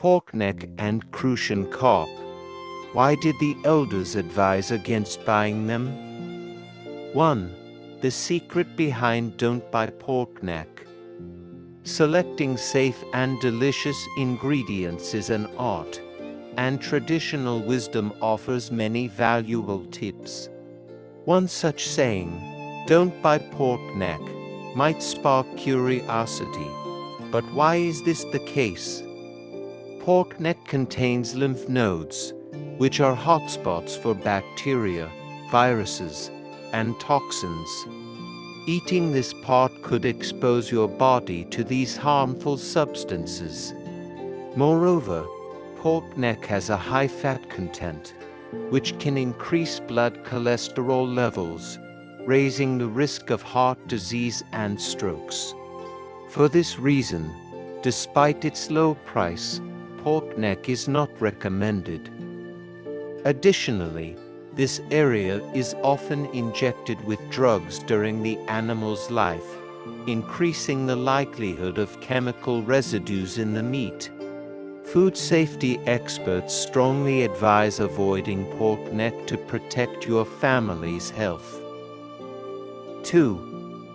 pork neck and crucian carp. Why did the elders advise against buying them? 1. The secret behind don't buy pork neck. Selecting safe and delicious ingredients is an art, and traditional wisdom offers many valuable tips. One such saying, "Don't buy pork neck," might spark curiosity. But why is this the case? Pork neck contains lymph nodes, which are hotspots for bacteria, viruses, and toxins. Eating this part could expose your body to these harmful substances. Moreover, pork neck has a high fat content, which can increase blood cholesterol levels, raising the risk of heart disease and strokes. For this reason, despite its low price, pork neck is not recommended. Additionally, this area is often injected with drugs during the animal's life, increasing the likelihood of chemical residues in the meat. Food safety experts strongly advise avoiding pork neck to protect your family's health. 2.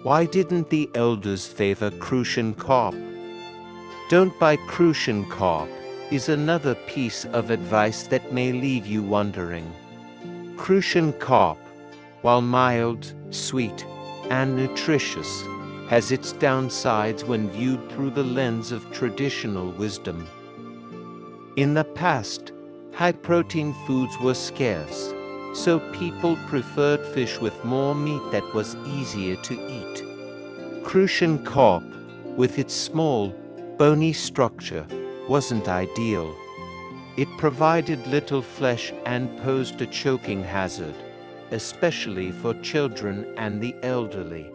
Why didn't the elders favor crucian carp? Don't buy crucian carp is another piece of advice that may leave you wondering. Crucian carp, while mild, sweet, and nutritious, has its downsides when viewed through the lens of traditional wisdom. In the past, high-protein foods were scarce, so people preferred fish with more meat that was easier to eat. Crucian carp, with its small, bony structure, wasn't ideal. It provided little flesh and posed a choking hazard, especially for children and the elderly.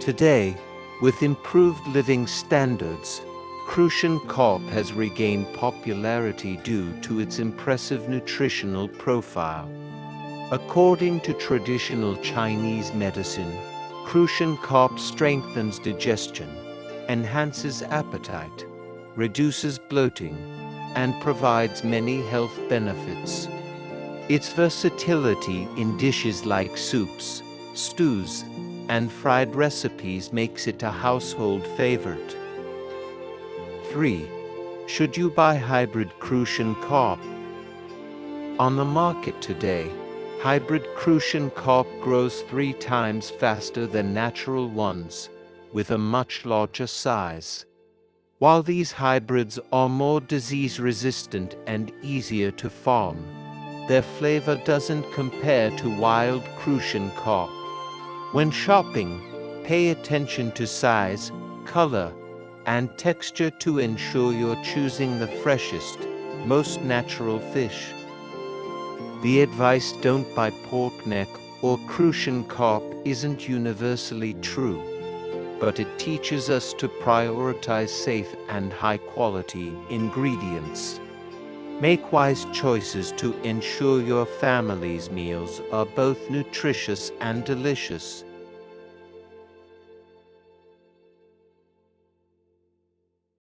Today, with improved living standards, crucian carp has regained popularity due to its impressive nutritional profile. According to traditional Chinese medicine, crucian carp strengthens digestion, enhances appetite, reduces bloating, and provides many health benefits. Its versatility in dishes like soups, stews, and fried recipes makes it a household favorite. 3. Should you buy hybrid crucian carp? On the market today, hybrid crucian carp grows 3 times faster than natural ones, with a much larger size. While these hybrids are more disease-resistant and easier to farm, their flavor doesn't compare to wild crucian carp. When shopping, pay attention to size, color, and texture to ensure you're choosing the freshest, most natural fish. The advice "don't buy pork neck" or crucian carp isn't universally true, but it teaches us to prioritize safe and high-quality ingredients. Make wise choices to ensure your family's meals are both nutritious and delicious.